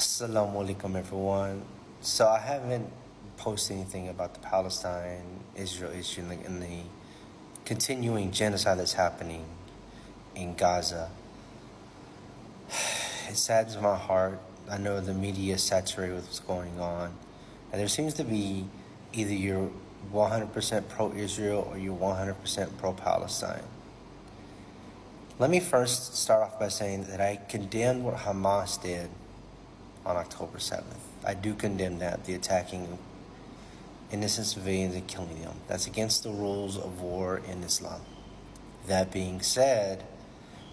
Assalamu alaikum, everyone. So I haven't posted anything about the Palestine Israel issue and the continuing genocide that's happening in Gaza. It saddens my heart. I know the media is saturated with what's going on, and there seems to be either you're 100% pro-Israel or you're 100% pro-Palestine. Let me first start off by saying that I condemn what Hamas did on October 7th. I do condemn that, the attacking innocent civilians and killing them. That's against the rules of war in Islam. That being said,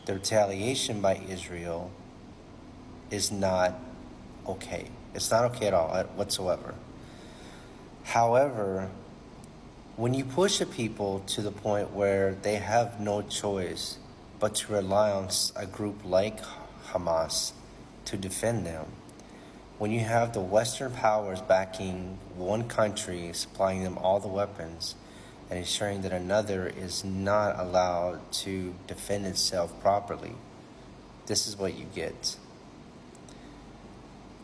the retaliation by Israel is not okay. It's not okay at all, whatsoever. However, when you push a people to the point where they have no choice but to rely on a group like Hamas to defend them, when you have the Western powers backing one country, supplying them all the weapons, and ensuring that another is not allowed to defend itself properly, this is what you get.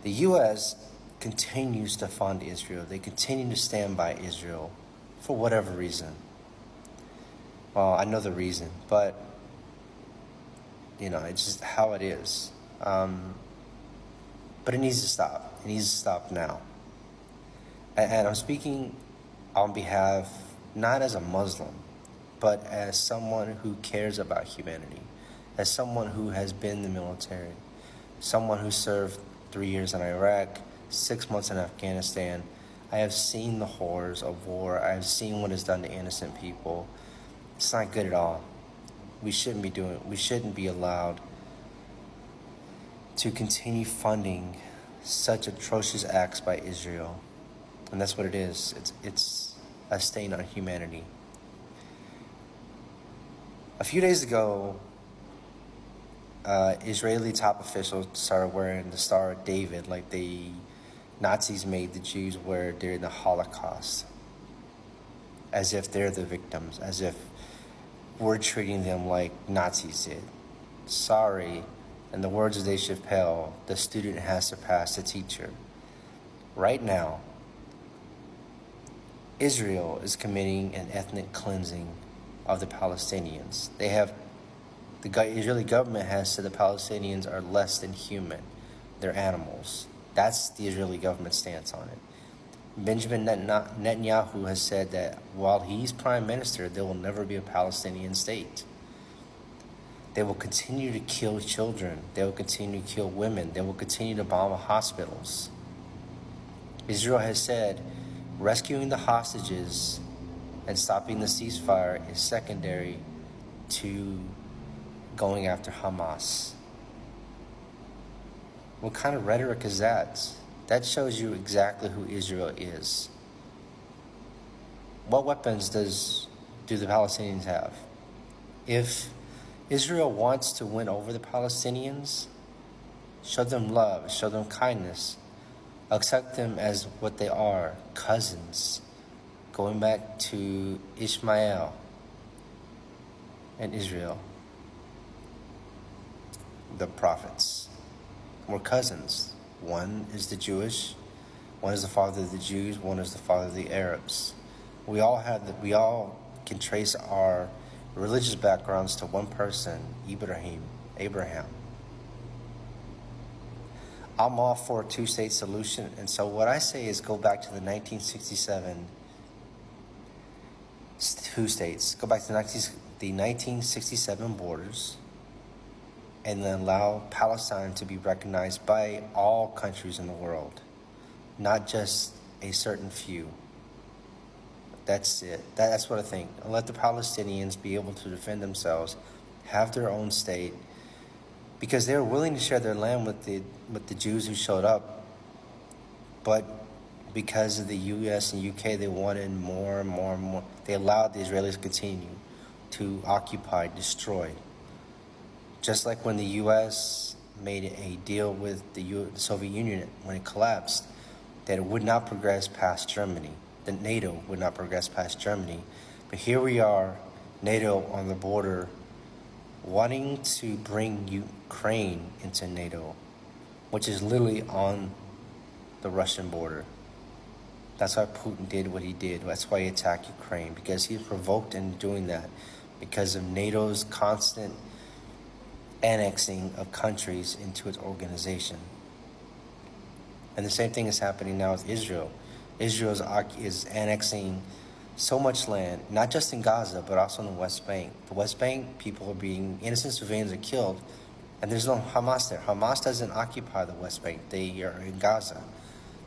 The U.S. continues to fund Israel. They continue to stand by Israel for whatever reason. Well, I know the reason, but, it's just how it is. But it needs to stop. It needs to stop now. And I'm speaking on behalf, not as a Muslim, but as someone who cares about humanity, as someone who has been in the military, someone who served 3 years in Iraq, 6 months in Afghanistan. I have seen the horrors of war. I have seen what is done to innocent people. It's not good at all. We shouldn't be allowed to continue funding such atrocious acts by Israel. And that's what it is. It's a stain on humanity. A few days ago, Israeli top officials started wearing the Star of David like the Nazis made the Jews wear during the Holocaust, as if they're the victims, as if we're treating them like Nazis did. Sorry. In the words of Dave Chappelle, the student has surpassed the teacher. Right now, Israel is committing an ethnic cleansing of the Palestinians. The Israeli government has said the Palestinians are less than human. They're animals. That's the Israeli government stance on it. Benjamin Netanyahu has said that while he's prime minister, there will never be a Palestinian state. They will continue to kill children. They will continue to kill women. They will continue to bomb hospitals. Israel has said rescuing the hostages and stopping the ceasefire is secondary to going after Hamas. What kind of rhetoric is that? That shows you exactly who Israel is. What weapons do the Palestinians have? If Israel wants to win over the Palestinians, show them love, show them kindness, accept them as what they are, cousins, going back to Ishmael and Israel. The prophets were cousins. One is the Jewish, one is the father of the Jews, one is the father of the Arabs. We all can trace our religious backgrounds to one person, Abraham. I'm all for a two-state solution, and so what I say is go back to the 1967 two states. Go back to the 1967 borders, and then allow Palestine to be recognized by all countries in the world, not just a certain few. That's it. That's what I think. And let the Palestinians be able to defend themselves, have their own state, because they were willing to share their land with the Jews who showed up. But because of the U.S. and UK, they wanted more and more and more. They allowed the Israelis to continue to occupy, destroy. Just like when the U.S. made a deal with the Soviet Union when it collapsed, that it would not progress past Germany. That NATO would not progress past Germany. But here we are, NATO on the border, wanting to bring Ukraine into NATO. which is literally on the Russian border. That's why Putin did what he did. That's why he attacked Ukraine, because he was provoked in doing that because of NATO's constant annexing of countries into its organization. And the same thing is happening now with Israel. Israel is annexing so much land, not just in Gaza, but also in the West Bank. The West Bank, people are being, innocent civilians are killed, and there's no Hamas there. Hamas doesn't occupy the West Bank. They are in Gaza.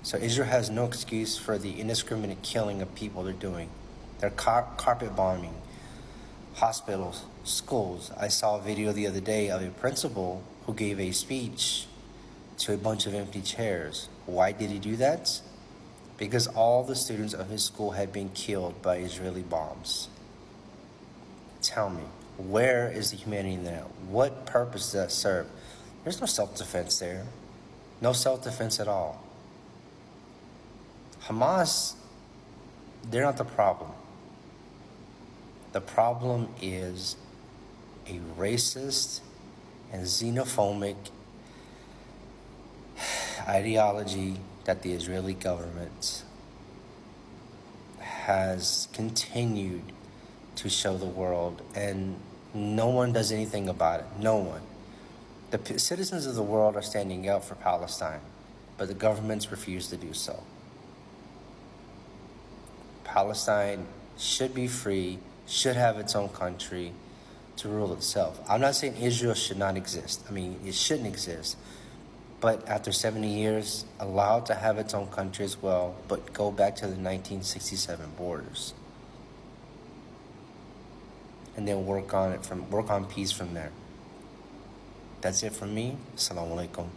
So Israel has no excuse for the indiscriminate killing of people they're doing. They're carpet bombing hospitals, schools. I saw a video the other day of a principal who gave a speech to a bunch of empty chairs. Why did he do that? Because all the students of his school had been killed by Israeli bombs. Tell me, where is the humanity in that? What purpose does that serve? There's no self-defense there. No self-defense at all. Hamas, they're not the problem. The problem is a racist and xenophobic ideology that the Israeli government has continued to show the world, and no one does anything about it. No one. The citizens of the world are standing up for Palestine, but the governments refuse to do so. Palestine should be free, should have its own country to rule itself. I'm not saying Israel should not exist. I mean, it shouldn't exist. But after 70 years, allow it to have its own country as well, but go back to the 1967 borders. And then work on peace from there. That's it from me. Assalamu alaikum.